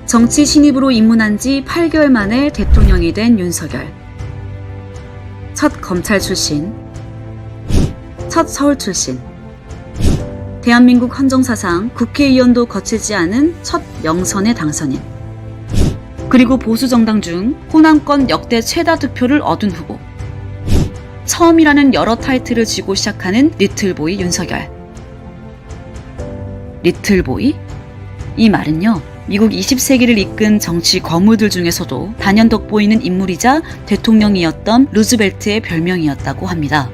정치 신입으로 입문한 지 8개월 만에 대통령이 된 윤석열. 첫 검찰 출신, 첫 서울 출신, 대한민국 헌정사상 국회의원도 거치지 않은 첫 영선의 당선인, 그리고 보수정당 중 호남권 역대 최다 득표를 얻은 후보. 처음이라는 여러 타이틀을 쥐고 시작하는 리틀보이 윤석열. 리틀보이? 이 말은요, 미국 20세기를 이끈 정치 거무들 중에서도 단연 돋보이는 인물이자 대통령이었던 루즈벨트의 별명이었다고 합니다.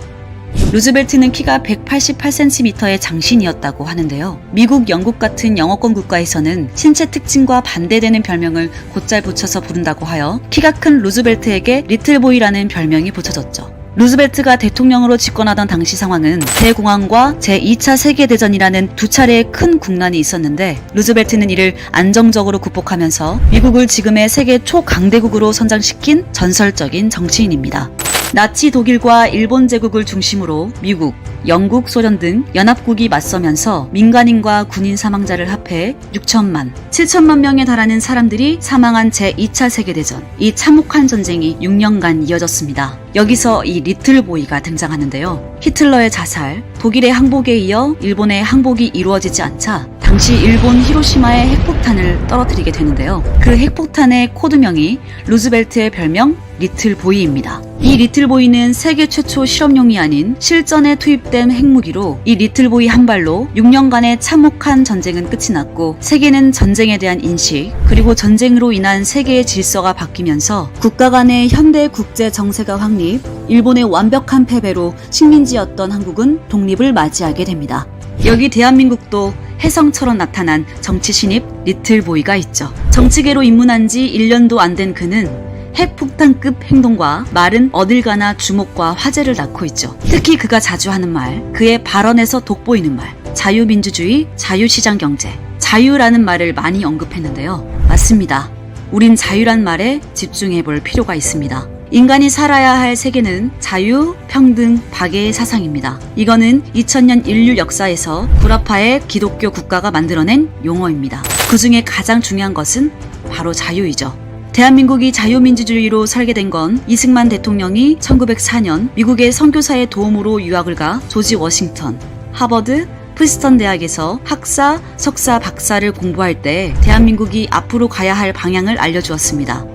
루즈벨트는 키가 188cm의 장신이었다고 하는데요. 미국, 영국 같은 영어권 국가에서는 신체 특징과 반대되는 별명을 곧잘 붙여서 부른다고 하여 키가 큰 루즈벨트에게 리틀보이라는 별명이 붙여졌죠. 루즈벨트가 대통령으로 집권하던 당시 상황은 대공황과 제2차 세계대전이라는 두 차례의 큰 국난이 있었는데, 루즈벨트는 이를 안정적으로 극복하면서 미국을 지금의 세계 초강대국으로 선장시킨 전설적인 정치인입니다. 나치 독일과 일본 제국을 중심으로 미국, 영국, 소련 등 연합국이 맞서면서 민간인과 군인 사망자를 합해 6천만, 7천만 명에 달하는 사람들이 사망한 제2차 세계대전. 이 참혹한 전쟁이 6년간 이어졌습니다. 여기서 이 리틀보이가 등장하는데요. 히틀러의 자살, 독일의 항복에 이어 일본의 항복이 이루어지지 않자 당시 일본 히로시마에 핵폭탄을 떨어뜨리게 되는데요. 그 핵폭탄의 코드명이 루즈벨트의 별명 리틀보이입니다. 이 리틀보이는 세계 최초 실험용이 아닌 실전에 투입된 핵무기로, 이 리틀보이 한 발로 6년간의 참혹한 전쟁은 끝이 났고, 세계는 전쟁에 대한 인식, 그리고 전쟁으로 인한 세계의 질서가 바뀌면서 국가 간의 현대 국제 정세가 확립, 일본의 완벽한 패배로 식민지였던 한국은 독립을 맞이하게 됩니다. 여기 대한민국도 혜성처럼 나타난 정치 신입 리틀보이가 있죠. 정치계로 입문한 지 1년도 안 된 그는 핵폭탄급 행동과 말은 어딜 가나 주목과 화제를 낳고 있죠. 특히 그가 자주 하는 말, 그의 발언에서 돋보이는 말, 자유민주주의, 자유시장 경제, 자유라는 말을 많이 언급했는데요. 맞습니다. 우린 자유란 말에 집중해볼 필요가 있습니다. 인간이 살아야 할 세계는 자유, 평등, 박애의 사상입니다. 이거는 2000년 인류 역사에서 구라파의 기독교 국가가 만들어낸 용어입니다. 그 중에 가장 중요한 것은 바로 자유이죠. 대한민국이 자유민주주의로 살게 된 건 이승만 대통령이 1904년 미국의 선교사의 도움으로 유학을 가 조지 워싱턴, 하버드, 프린스턴 대학에서 학사, 석사, 박사를 공부할 때 대한민국이 앞으로 가야 할 방향을 알려주었습니다.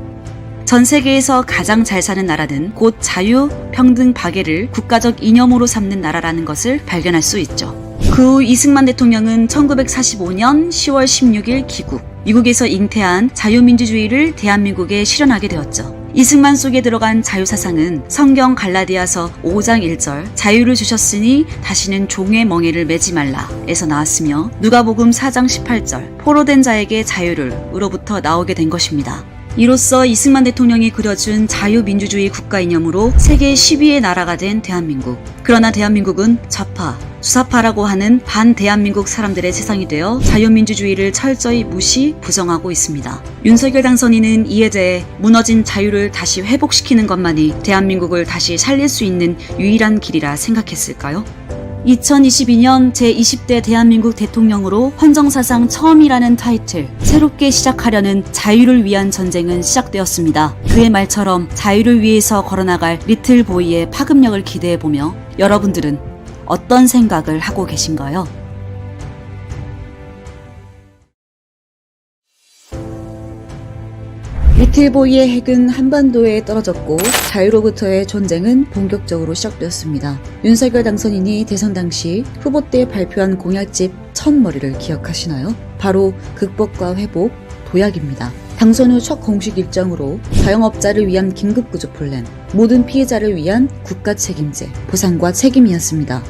전 세계에서 가장 잘 사는 나라는 곧 자유, 평등, 박애를 국가적 이념으로 삼는 나라라는 것을 발견할 수 있죠. 그 후 이승만 대통령은 1945년 10월 16일 귀국, 미국에서 잉태한 자유민주주의를 대한민국에 실현하게 되었죠. 이승만 속에 들어간 자유사상은 성경 갈라디아서 5장 1절 자유를 주셨으니 다시는 종의 멍에를 매지 말라 에서 나왔으며, 누가복음 4장 18절 포로된 자에게 자유를 으로부터 나오게 된 것입니다. 이로써 이승만 대통령이 그려준 자유민주주의 국가 이념으로 세계 10위의 나라가 된 대한민국. 그러나 대한민국은 좌파, 수사파라고 하는 반대한민국 사람들의 세상이 되어 자유민주주의를 철저히 무시, 부정하고 있습니다. 윤석열 당선인은 이에 대해 무너진 자유를 다시 회복시키는 것만이 대한민국을 다시 살릴 수 있는 유일한 길이라 생각했을까요? 2022년 제20대 대한민국 대통령으로 헌정사상 처음이라는 타이틀, 새롭게 시작하려는 자유를 위한 전쟁은 시작되었습니다. 그의 말처럼 자유를 위해서 걸어나갈 리틀보이의 파급력을 기대해보며 여러분들은 어떤 생각을 하고 계신가요? 리틀보이의 핵은 한반도에 떨어졌고 자유로부터의 전쟁은 본격적으로 시작되었습니다. 윤석열 당선인이 대선 당시 후보 때 발표한 공약집 첫 머리를 기억하시나요? 바로 극복과 회복, 도약입니다. 당선 후 첫 공식 일정으로 자영업자를 위한 긴급구조 플랜, 모든 피해자를 위한 국가 책임제, 보상과 책임이었습니다.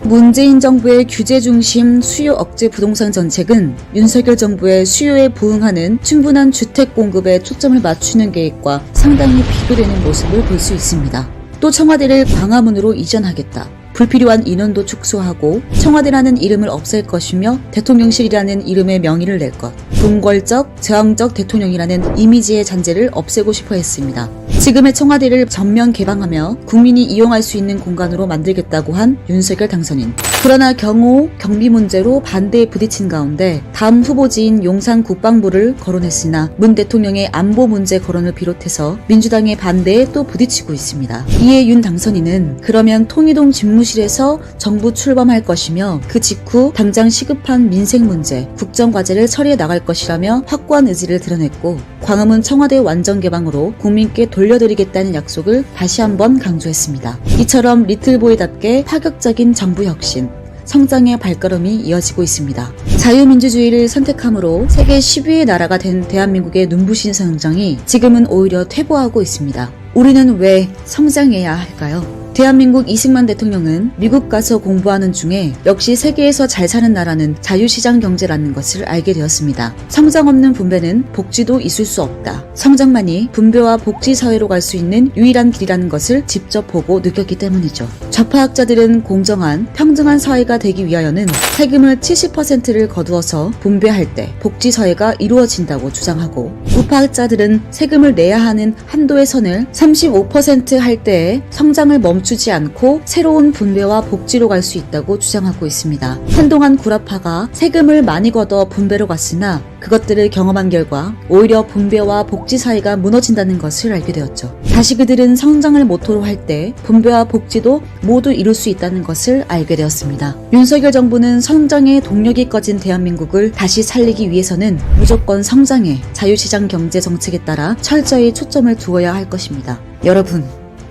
문재인 정부의 규제 중심 수요 억제 부동산 정책은 윤석열 정부의 수요에 부응하는 충분한 주택 공급에 초점을 맞추는 계획과 상당히 비교되는 모습을 볼 수 있습니다. 또 청와대를 광화문으로 이전하겠다. 불필요한 인원도 축소하고 청와대라는 이름을 없앨 것이며 대통령실이라는 이름의 명의를 낼 것, 궁궐적, 저항적 대통령이라는 이미지의 잔재를 없애고 싶어 했습니다. 지금의 청와대를 전면 개방하며 국민이 이용할 수 있는 공간으로 만들겠다고 한 윤석열 당선인. 그러나 경호, 경비 문제로 반대에 부딪힌 가운데 다음 후보지인 용산 국방부를 거론했으나 문 대통령의 안보 문제 거론을 비롯해서 민주당의 반대에 또 부딪히고 있습니다. 이에 윤 당선인은 그러면 통일동 집무실에서 정부 출범할 것이며 그 직후 당장 시급한 민생 문제, 국정과제를 처리해 나갈 것이라며 확고한 의지를 드러냈고 광화문 청와대 완전 개방으로 국민께 돌려드리겠다는 약속을 다시 한번 강조했습니다. 이처럼 리틀보이답게 파격적인 정부 혁신, 성장의 발걸음이 이어지고 있습니다. 자유민주주의를 선택함으로 세계 10위의 나라가 된 대한민국의 눈부신 성장이 지금은 오히려 퇴보하고 있습니다. 우리는 왜 성장해야 할까요? 대한민국 이승만 대통령은 미국 가서 공부하는 중에 역시 세계에서 잘 사는 나라는 자유시장 경제라는 것을 알게 되었습니다. 성장 없는 분배는 복지도 있을 수 없다. 성장만이 분배와 복지 사회로 갈 수 있는 유일한 길이라는 것을 직접 보고 느꼈기 때문이죠. 좌파학자들은 공정한, 평등한 사회가 되기 위하여는 세금을 70%를 거두어서 분배할 때 복지 사회가 이루어진다고 주장하고, 우파학자들은 세금을 내야 하는 한도의 선을 35% 할 때에 성장을 멈추지 않고 새로운 분배와 복지로 갈 수 있다고 주장하고 있습니다. 한동안 구라파가 세금을 많이 걷어 분배로 갔으나 그것들을 경험한 결과 오히려 분배와 복지 사회가 무너진다는 것을 알게 되었죠. 다시 그들은 성장을 모토로 할 때 분배와 복지도 모두 이룰 수 있다는 것을 알게 되었습니다. 윤석열 정부는 성장의 동력이 꺼진 대한민국을 다시 살리기 위해서는 무조건 성장의 자유시장 경제 정책에 따라 철저히 초점을 두어야 할 것입니다. 여러분,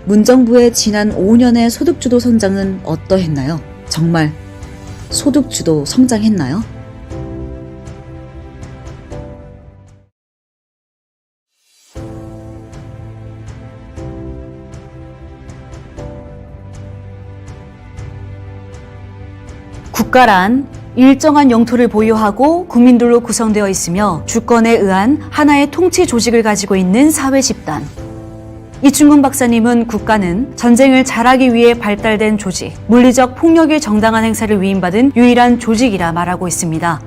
문정부의 지난 5년의 소득주도 성장은 어떠했나요? 정말 소득주도 성장했나요? 국가란 일정한 영토를 보유하고 국민들로 구성되어 있으며 주권에 의한 하나의 통치 조직을 가지고 있는 사회 집단. 이충근 박사님은 국가는 전쟁을 잘하기 위해 발달된 조직, 물리적 폭력의 정당한 행사를 위임받은 유일한 조직이라 말하고 있습니다.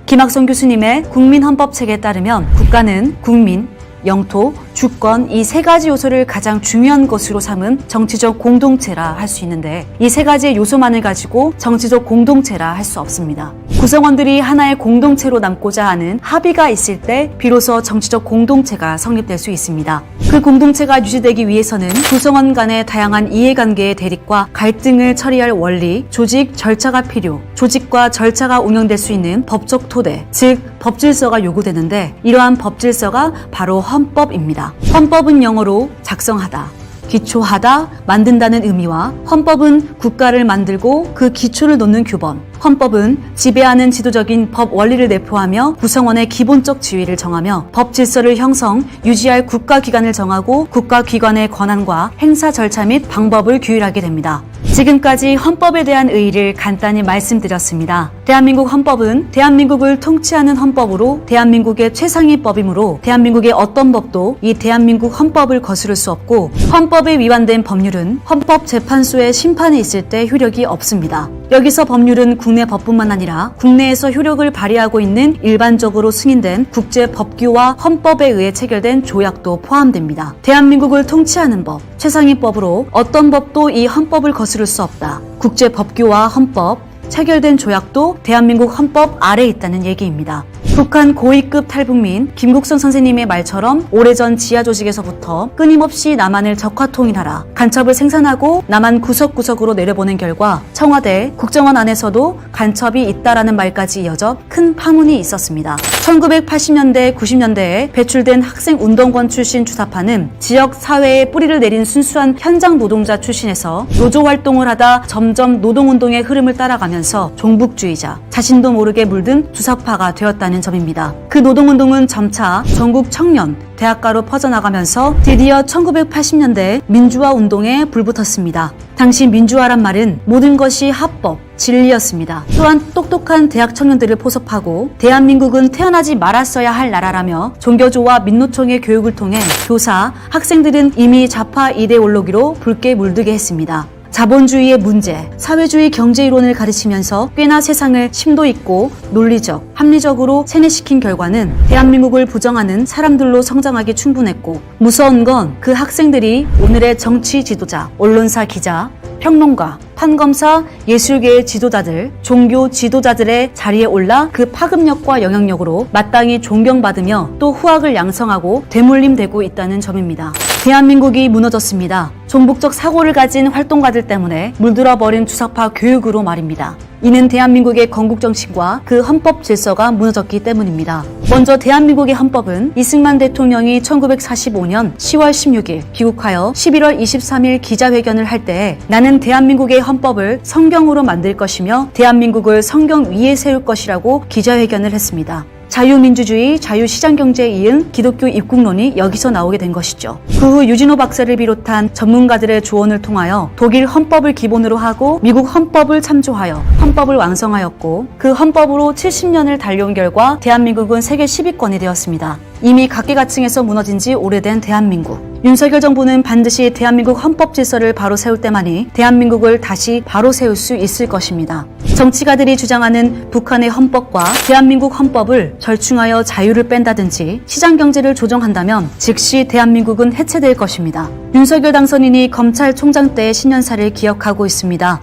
김학성 교수님의 국민헌법책에 따르면 국가는 국민, 영토, 주권 이 세 가지 요소를 가장 중요한 것으로 삼은 정치적 공동체라 할 수 있는데 이 세 가지의 요소만을 가지고 정치적 공동체라 할 수 없습니다. 구성원들이 하나의 공동체로 남고자 하는 합의가 있을 때 비로소 정치적 공동체가 성립될 수 있습니다. 그 공동체가 유지되기 위해서는 구성원 간의 다양한 이해관계의 대립과 갈등을 처리할 원리, 조직, 절차가 필요, 조직과 절차가 운영될 수 있는 법적 토대, 즉 법질서가 요구되는데 이러한 법질서가 바로 헌법입니다. 헌법은 영어로 작성하다, 기초하다, 만든다는 의미와 헌법은 국가를 만들고 그 기초를 놓는 규범, 헌법은 지배하는 지도적인 법 원리를 내포하며 구성원의 기본적 지위를 정하며 법 질서를 형성, 유지할 국가기관을 정하고 국가기관의 권한과 행사 절차 및 방법을 규율하게 됩니다. 지금까지 헌법에 대한 의의를 간단히 말씀드렸습니다. 대한민국 헌법은 대한민국을 통치하는 헌법으로 대한민국의 최상위 법이므로 대한민국의 어떤 법도 이 대한민국 헌법을 거스를 수 없고 헌법에 위반된 법률은 헌법재판소의 심판이 있을 때 효력이 없습니다. 여기서 법률은 국내 법뿐만 아니라 국내에서 효력을 발휘하고 있는 일반적으로 승인된 국제 법규와 헌법에 의해 체결된 조약도 포함됩니다. 대한민국을 통치하는 법, 최상위 법으로 어떤 법도 이 헌법을 거스를 수 없다. 국제 법규와 헌법, 체결된 조약도 대한민국 헌법 아래에 있다는 얘기입니다. 북한 고위급 탈북민 김국선 선생님의 말처럼 오래전 지하조직에서부터 끊임없이 남한을 적화통일하라, 간첩을 생산하고 남한 구석구석으로 내려보낸 결과 청와대, 국정원 안에서도 간첩이 있다라는 말까지 이어져 큰 파문이 있었습니다. 1980년대, 90년대에 배출된 학생운동권 출신 주사파는 지역 사회에 뿌리를 내린 순수한 현장 노동자 출신에서 노조활동을 하다 점점 노동운동의 흐름을 따라가면서 종북주의자, 자신도 모르게 물든 주사파가 되었다는 점입니다. 그 노동운동은 점차 전국 청년, 대학가로 퍼져나가면서 드디어 1980년대 민주화 운동에 불붙었습니다. 당시 민주화란 말은 모든 것이 합법, 진리였습니다. 또한 똑똑한 대학 청년들을 포섭하고 대한민국은 태어나지 말았어야 할 나라라며 종교조와 민노총의 교육을 통해 교사, 학생들은 이미 좌파 이데올로기로 붉게 물들게 했습니다. 자본주의의 문제, 사회주의 경제 이론을 가르치면서 꽤나 세상을 심도 있고 논리적, 합리적으로 세뇌시킨 결과는 대한민국을 부정하는 사람들로 성장하기 충분했고, 무서운 건 그 학생들이 오늘의 정치 지도자, 언론사 기자, 평론가, 판검사, 예술계의 지도자들, 종교 지도자들의 자리에 올라 그 파급력과 영향력으로 마땅히 존경받으며 또 후학을 양성하고 되물림되고 있다는 점입니다. 대한민국이 무너졌습니다. 종북적 사고를 가진 활동가들 때문에 물들어버린 주사파 교육으로 말입니다. 이는 대한민국의 건국정신과 그 헌법 질서가 무너졌기 때문입니다. 먼저 대한민국의 헌법은 이승만 대통령이 1945년 10월 16일 귀국하여 11월 23일 기자회견을 할 때 나는 대한민국의 헌법을 성경으로 만들 것이며 대한민국을 성경 위에 세울 것이라고 기자회견을 했습니다. 자유민주주의, 자유시장경제에 이은 기독교 입국론이 여기서 나오게 된 것이죠. 그 후 유진호 박사를 비롯한 전문가들의 조언을 통하여 독일 헌법을 기본으로 하고 미국 헌법을 참조하여 헌법을 완성하였고, 그 헌법으로 70년을 달려온 결과 대한민국은 세계 10위권이 되었습니다. 이미 각계각층에서 무너진 지 오래된 대한민국. 윤석열 정부는 반드시 대한민국 헌법 질서를 바로 세울 때만이 대한민국을 다시 바로 세울 수 있을 것입니다. 정치가들이 주장하는 북한의 헌법과 대한민국 헌법을 절충하여 자유를 뺀다든지 시장경제를 조정한다면 즉시 대한민국은 해체될 것입니다. 윤석열 당선인이 검찰총장 때의 신년사를 기억하고 있습니다.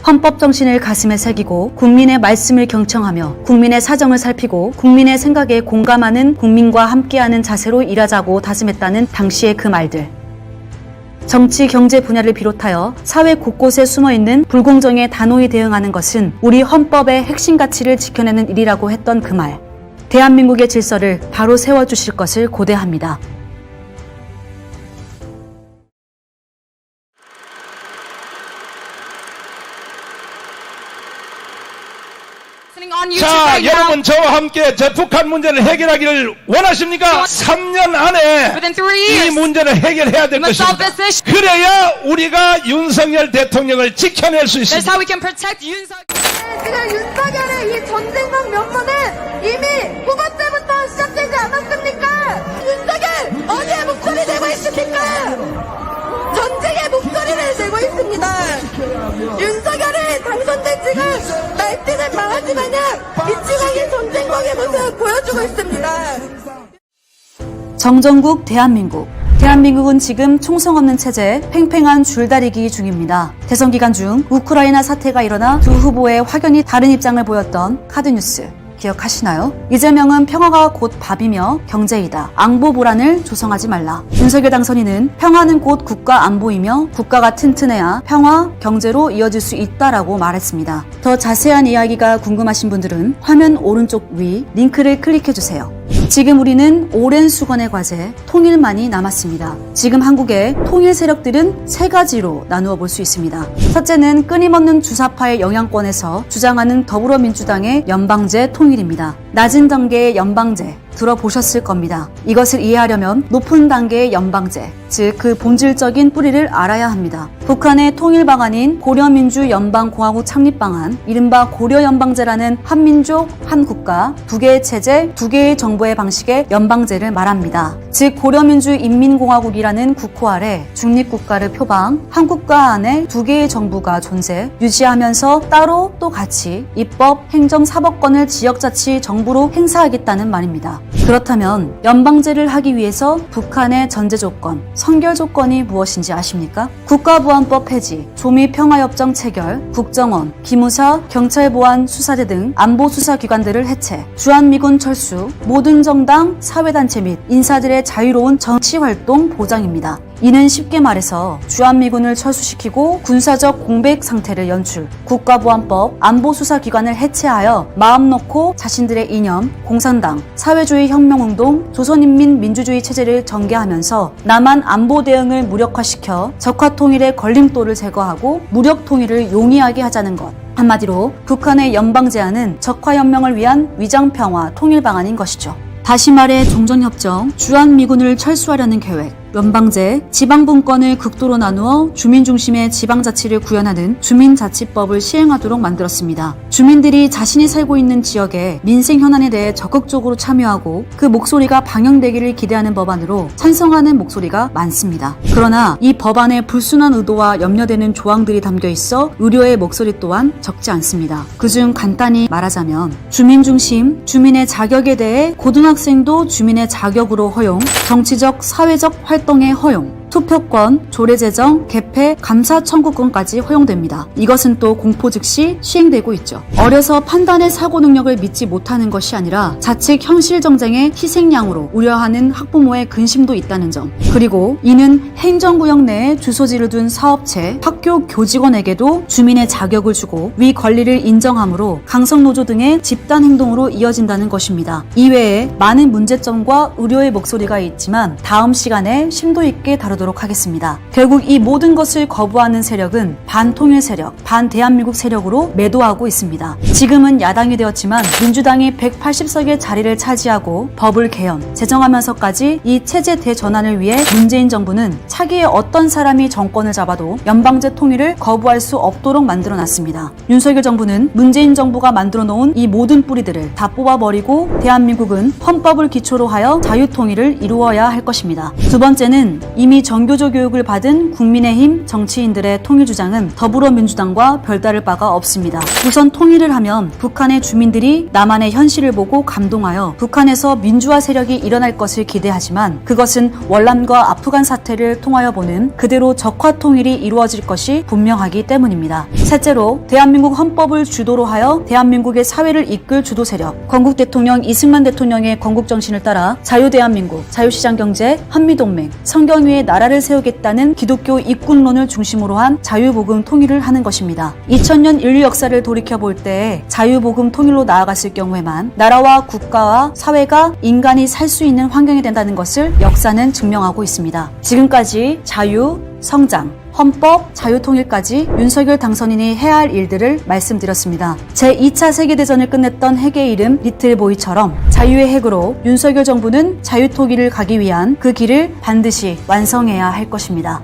헌법 정신을 가슴에 새기고 국민의 말씀을 경청하며 국민의 사정을 살피고 국민의 생각에 공감하는, 국민과 함께하는 자세로 일하자고 다짐했다는 당시의 그 말들. 정치, 경제 분야를 비롯하여 사회 곳곳에 숨어있는 불공정에 단호히 대응하는 것은 우리 헌법의 핵심 가치를 지켜내는 일이라고 했던 그 말. 대한민국의 질서를 바로 세워주실 것을 고대합니다. 자, 여러분 저와 함께 저 북한 문제를 해결하기를 원하십니까? 3년 안에 이 문제를 해결해야 될 것입니다. 그래야 우리가 윤석열 대통령을 지켜낼 수 있습니다. 지금 윤석열의 이 전쟁방 면모는 이미 후보 때부터 시작되지 않았습니까? 윤석열 어디에 목소리 내고 있습니까? 전쟁의 목소리를 내고 있습니다. 윤석열이 당선된 지금 날뛰는 망하지 마냥 미치광이 전쟁방의 모습 보여주고 있습니다. 정정국 대한민국. 대한민국은 지금 총성 없는 체제에 팽팽한 줄다리기 중입니다. 대선 기간 중 우크라이나 사태가 일어나 두 후보의 확연히 다른 입장을 보였던 카드뉴스 기억하시나요? 이재명은 평화가 곧 밥이며 경제이다. 안보 불안을 조성하지 말라. 윤석열 당선인은 평화는 곧 국가 안보이며 국가가 튼튼해야 평화, 경제로 이어질 수 있다라고 말했습니다. 더 자세한 이야기가 궁금하신 분들은 화면 오른쪽 위 링크를 클릭해주세요. 지금 우리는 오랜 수건의 과제, 통일만이 남았습니다. 지금 한국의 통일 세력들은 세 가지로 나누어 볼 수 있습니다. 첫째는 끊임없는 주사파의 영향권에서 주장하는 더불어민주당의 연방제 통일입니다. 낮은 단계의 연방제, 들어보셨을 겁니다. 이것을 이해하려면 높은 단계의 연방제, 즉 그 본질적인 뿌리를 알아야 합니다. 북한의 통일 방안인 고려민주연방공화국 창립 방안, 이른바 고려연방제라는 한민족, 한국가, 두 개의 체제, 두 개의 정부의 방식의 연방제를 말합니다. 즉 고려민주인민공화국이라는 국호 아래 중립국가를 표방, 한국가 안에 두 개의 정부가 존재, 유지하면서 따로 또 같이 입법, 행정, 사법권을 지역자치 정부로 행사하겠다는 말입니다. 그렇다면 연방제를 하기 위해서 북한의 전제 조건, 선결 조건이 무엇인지 아십니까? 국가보안법 폐지, 조미평화협정 체결, 국정원, 기무사, 경찰보안 수사대 등 안보수사기관들을 해체, 주한미군 철수, 모든 정당, 사회단체 및 인사들의 자유로운 정치활동 보장입니다. 이는 쉽게 말해서 주한미군을 철수시키고 군사적 공백 상태를 연출, 국가보안법, 안보수사기관을 해체하여 마음 놓고 자신들의 이념, 공산당, 사회주의 혁명운동, 조선인민민주주의 체제를 전개하면서 남한 안보 대응을 무력화시켜 적화통일의 걸림돌을 제거하고 무력통일을 용이하게 하자는 것. 한마디로 북한의 연방제안은 적화연명을 위한 위장평화 통일 방안인 것이죠. 다시 말해 종전협정, 주한미군을 철수하려는 계획, 연방제, 지방분권을 극도로 나누어 주민 중심의 지방자치를 구현하는 주민자치법을 시행하도록 만들었습니다. 주민들이 자신이 살고 있는 지역의 민생 현안에 대해 적극적으로 참여하고 그 목소리가 반영되기를 기대하는 법안으로 찬성하는 목소리가 많습니다. 그러나 이 법안에 불순한 의도와 염려되는 조항들이 담겨 있어 의료의 목소리 또한 적지 않습니다. 그중 간단히 말하자면 주민 중심, 주민의 자격에 대해 고등학생도 주민의 자격으로 허용, 정치적, 사회적 활동의 허용, 투표권, 조례제정, 개폐, 감사 청구권까지 허용됩니다. 이것은 또 공포 즉시 시행되고 있죠. 어려서 판단의 사고 능력을 믿지 못하는 것이 아니라 자칫 현실 정쟁의 희생양으로 우려하는 학부모의 근심도 있다는 점. 그리고 이는 행정구역 내에 주소지를 둔 사업체, 학교 교직원에게도 주민의 자격을 주고 위 권리를 인정하므로 강성노조 등의 집단 행동으로 이어진다는 것입니다. 이외에 많은 문제점과 우려의 목소리가 있지만 다음 시간에 심도 있게 다루도록 하겠습니다. 결국 이 모든 것을 거부하는 세력은 반통일 세력, 반대한민국 세력으로 매도하고 있습니다. 지금은 야당이 되었지만 민주당이 180석의 자리를 차지하고 법을 개헌, 제정하면서까지 이 체제 대전환을 위해 문재인 정부는 차기에 어떤 사람이 정권을 잡아도 연방제 통일을 거부할 수 없도록 만들어놨습니다. 윤석열 정부는 문재인 정부가 만들어 놓은 이 모든 뿌리들을 다 뽑아버리고 대한민국은 헌법을 기초로 하여 자유통일을 이루어야 할 것입니다. 두 번째는 이미 정교조 교육을 받은 국민의힘 정치인들의 통일 주장은 더불어민주당과 별다를 바가 없습니다. 우선 통일을 하면 북한의 주민들이 남한의 현실을 보고 감동하여 북한에서 민주화 세력이 일어날 것을 기대하지만 그것은 월남과 아프간 사태를 통하여 보는 그대로 적화 통일이 이루어질 것이 분명하기 때문입니다. 셋째로 대한민국 헌법을 주도로 하여 대한민국의 사회를 이끌 주도 세력, 건국 대통령 이승만 대통령의 건국 정신을 따라 자유대한민국, 자유시장경제, 한미동맹, 성경 위에 나라를 세우겠다는 기독교 이꾼론을 중심으로 한 자유복음 통일을 하는 것입니다. 2000년 인류 역사를 돌이켜볼 때 자유복음 통일로 나아갔을 경우에만 나라와 국가와 사회가 인간이 살 수 있는 환경이 된다는 것을 역사는 증명하고 있습니다. 지금까지 자유, 성장, 헌법, 자유통일까지 윤석열 당선인이 해야 할 일들을 말씀드렸습니다. 제2차 세계대전을 끝냈던 핵의 이름 리틀보이처럼 자유의 핵으로 윤석열 정부는 자유통일을 가기 위한 그 길을 반드시 완성해야 할 것입니다.